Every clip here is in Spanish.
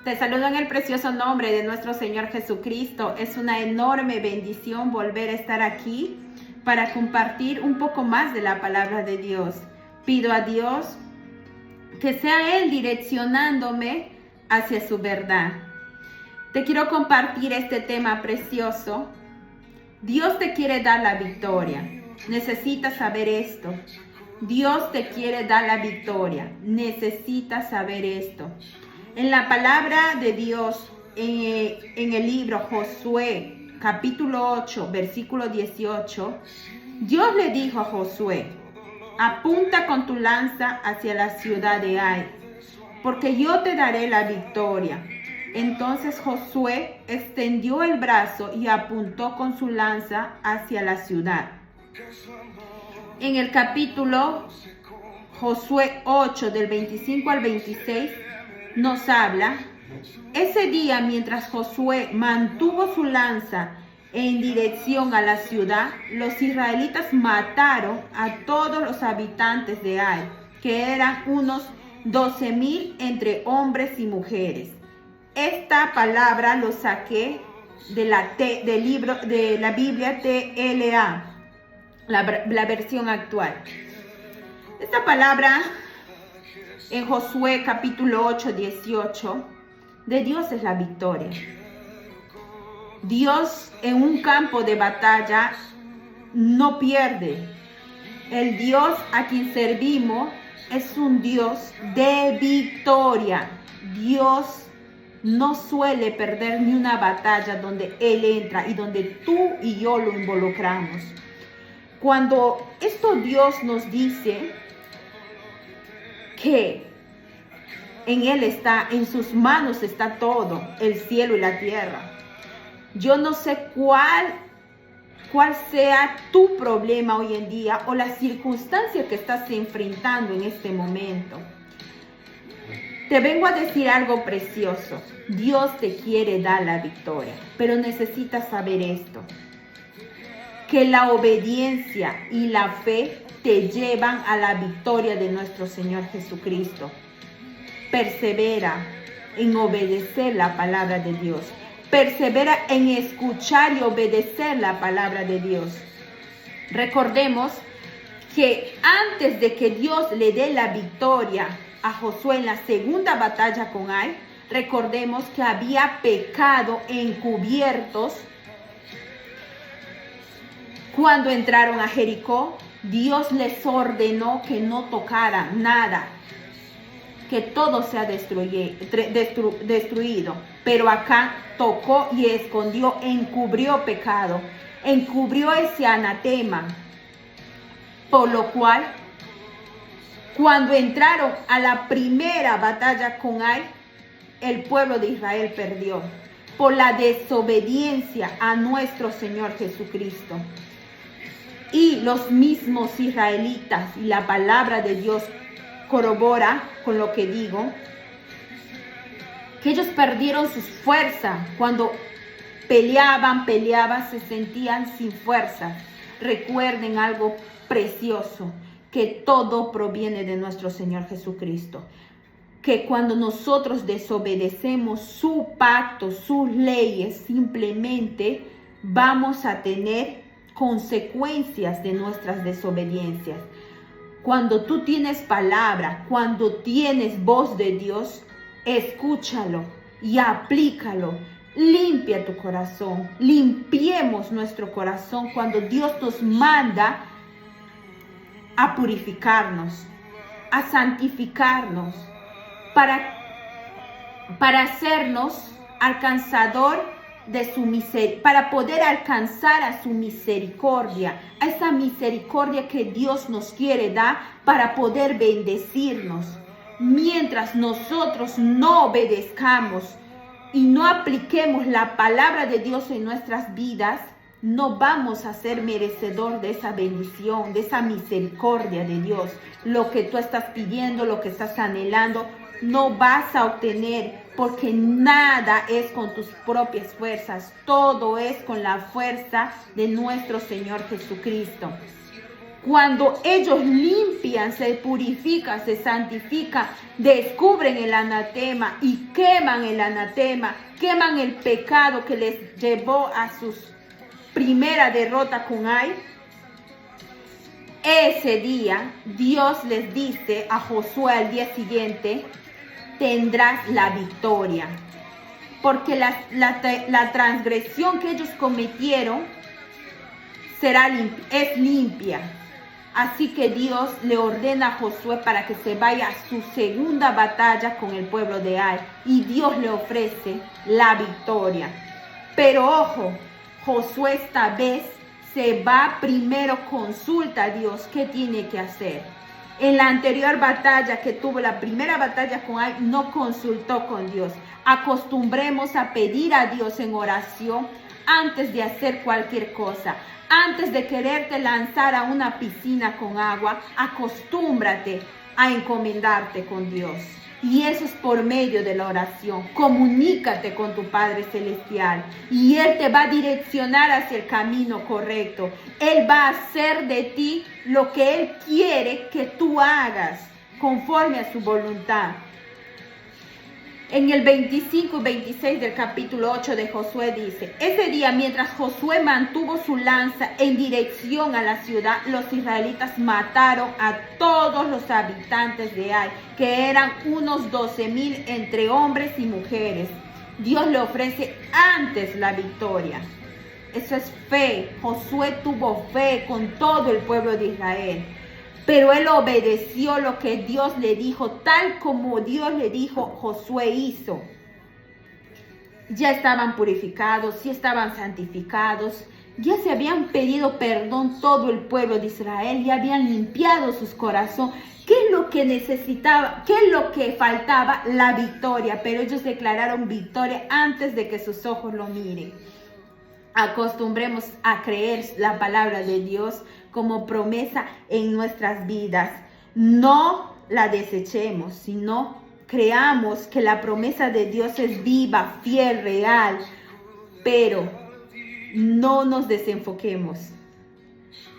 Te saludo en el precioso nombre de nuestro Señor Jesucristo. Es una enorme bendición volver a estar aquí para compartir un poco más de la palabra de Dios. Pido a Dios que sea Él direccionándome hacia su verdad. Te quiero compartir este tema precioso. Dios te quiere dar la victoria. Necesitas saber esto. Dios te quiere dar la victoria. Necesitas saber esto. En la palabra de Dios, en el libro Josué, capítulo 8, versículo 18, Dios le dijo a Josué: apunta con tu lanza hacia la ciudad de Ai, porque yo te daré la victoria. Entonces Josué extendió el brazo y apuntó con su lanza hacia la ciudad. En el capítulo Josué 8, del 25 al 26, nos habla: ese día, mientras Josué mantuvo su lanza en dirección a la ciudad, los israelitas mataron a todos los habitantes de Ai, que eran unos 12,000 entre hombres y mujeres. Esta palabra lo saqué del libro de la Biblia TLA, la versión actual. Esta palabra en Josué capítulo 8, 18, de Dios es la victoria. Dios en un campo de batalla no pierde. El Dios a quien servimos es un Dios de victoria. Dios no suele perder ni una batalla donde Él entra y donde tú y yo lo involucramos. Cuando esto Dios nos dice que en Él está, en sus manos está todo, el cielo y la tierra. Yo no sé cuál sea tu problema hoy en día o la circunstancia que estás enfrentando en este momento. Te vengo a decir algo precioso. Dios te quiere dar la victoria, pero necesitas saber esto: que la obediencia y la fe te llevan a la victoria de nuestro Señor Jesucristo. Persevera en obedecer la palabra de Dios. Persevera en escuchar y obedecer la palabra de Dios. Recordemos que antes de que Dios le dé la victoria a Josué en la segunda batalla con Ai, recordemos que había pecado encubiertos. Cuando entraron a Jericó, Dios les ordenó que no tocaran nada, que todo sea destruido. Pero acá tocó y escondió, encubrió pecado, encubrió ese anatema. Por lo cual, cuando entraron a la primera batalla con Ai, el pueblo de Israel perdió por la desobediencia a nuestro Señor Jesucristo. Y los mismos israelitas, y la palabra de Dios corrobora con lo que digo, que ellos perdieron sus fuerzas. Cuando peleaban, se sentían sin fuerza. Recuerden algo precioso: que todo proviene de nuestro Señor Jesucristo. Que cuando nosotros desobedecemos su pacto, sus leyes, simplemente vamos a tener consecuencias de nuestras desobediencias. Cuando tú tienes palabra, cuando tienes voz de Dios, escúchalo y aplícalo. Limpia tu corazón. Limpiemos nuestro corazón cuando Dios nos manda a purificarnos, a santificarnos, para hacernos alcanzador de su misericordia, para poder alcanzar a su misericordia, a esa misericordia que Dios nos quiere dar para poder bendecirnos. Mientras nosotros no obedezcamos y no apliquemos la palabra de Dios en nuestras vidas, no vamos a ser merecedor de esa bendición, de esa misericordia de Dios. Lo que tú estás pidiendo, lo que estás anhelando, no vas a obtener, porque nada es con tus propias fuerzas. Todo es con la fuerza de nuestro Señor Jesucristo. Cuando ellos limpian, se purifican, se santifican, descubren el anatema y queman el anatema, queman el pecado que les llevó a su primera derrota con Ai. Ese día Dios les dice a Josué al día siguiente: tendrás la victoria, porque la transgresión que ellos cometieron es limpia. Así que Dios le ordena a Josué para que se vaya a su segunda batalla con el pueblo de Ai, y Dios le ofrece la victoria. Pero ojo, Josué esta vez se va primero, consulta a Dios qué tiene que hacer. En la anterior batalla que tuvo, la primera batalla con Ai, no consultó con Dios. Acostumbremos a pedir a Dios en oración antes de hacer cualquier cosa. Antes de quererte lanzar a una piscina con agua, acostúmbrate a encomendarte con Dios. Y eso es por medio de la oración. Comunícate con tu Padre Celestial y Él te va a direccionar hacia el camino correcto. Él va a hacer de ti lo que Él quiere que tú hagas conforme a su voluntad. En el 25 y 26 del capítulo 8 de Josué dice: ese día, mientras Josué mantuvo su lanza en dirección a la ciudad, los israelitas mataron a todos los habitantes de Ai, que eran unos 12,000 entre hombres y mujeres. Dios le ofrece antes la victoria. Eso es fe. Josué tuvo fe con todo el pueblo de Israel. Pero él obedeció lo que Dios le dijo, tal como Dios le dijo, Josué hizo. Ya estaban purificados, ya estaban santificados, ya se habían pedido perdón todo el pueblo de Israel, ya habían limpiado sus corazones. ¿Qué es lo que necesitaba? ¿Qué es lo que faltaba? La victoria. Pero ellos declararon victoria antes de que sus ojos lo miren. Acostumbremos a creer la palabra de Dios como promesa en nuestras vidas. No la desechemos, sino creamos que la promesa de Dios es viva, fiel, real. Pero no nos desenfoquemos.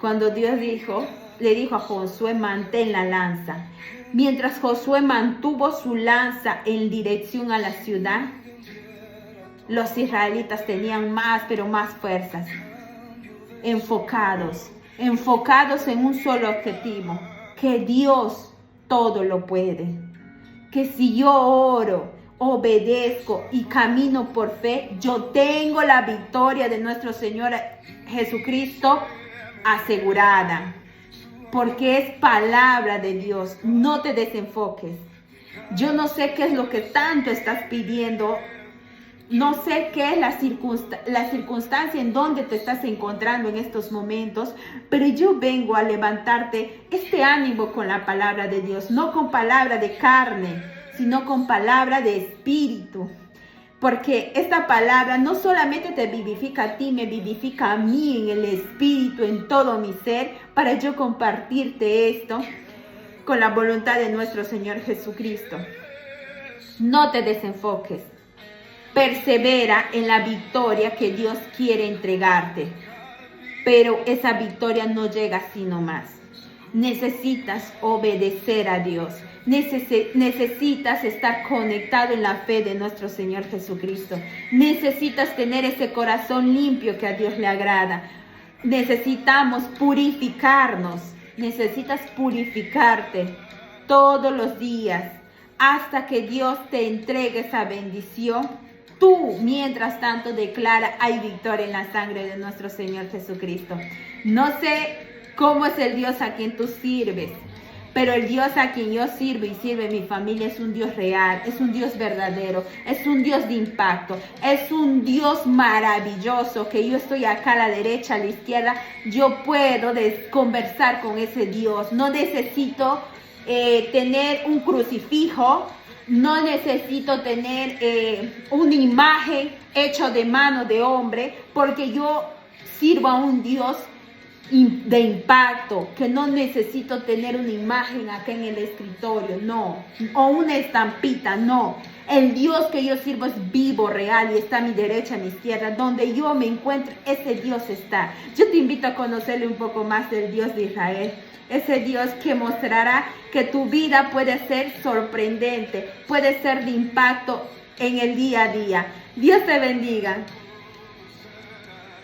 Cuando Dios le dijo a Josué: mantén la lanza. Mientras Josué mantuvo su lanza en dirección a la ciudad, los israelitas tenían más, pero más fuerzas. Enfocados en un solo objetivo: que Dios todo lo puede. Que si yo oro, obedezco y camino por fe, yo tengo la victoria de nuestro Señor Jesucristo asegurada. Porque es palabra de Dios. No te desenfoques. Yo no sé qué es lo que tanto estás pidiendo. No sé qué es la circunstancia en donde te estás encontrando en estos momentos, pero yo vengo a levantarte este ánimo con la palabra de Dios, no con palabra de carne, sino con palabra de espíritu. Porque esta palabra no solamente te vivifica a ti, me vivifica a mí en el espíritu, en todo mi ser, para yo compartirte esto con la voluntad de nuestro Señor Jesucristo. No te desenfoques. Persevera en la victoria que Dios quiere entregarte. Pero esa victoria no así así nomás. Necesitas obedecer a Dios. Necesitas estar conectado en la fe de nuestro Señor Jesucristo. Necesitas tener ese corazón limpio que a Dios le agrada. Necesitamos purificarnos. Necesitas purificarte todos los días hasta que Dios te entregue esa bendición. Tú, mientras tanto, declara: hay victoria en la sangre de nuestro Señor Jesucristo. No sé cómo es el Dios a quien tú sirves, pero el Dios a quien yo sirvo y sirve mi familia es un Dios real, es un Dios verdadero, es un Dios de impacto, es un Dios maravilloso, que yo estoy acá a la derecha, a la izquierda, yo puedo conversar con ese Dios. No necesito tener un crucifijo. No necesito tener una imagen hecha de mano de hombre, porque yo sirvo a un Dios de impacto, que no necesito tener una imagen acá en el escritorio, no, o una estampita, no. El Dios que yo sirvo es vivo, real y está a mi derecha, a mi izquierda. Donde yo me encuentre, ese Dios está. Yo te invito a conocerle un poco más del Dios de Israel. Ese Dios que mostrará que tu vida puede ser sorprendente, puede ser de impacto en el día a día. Dios te bendiga.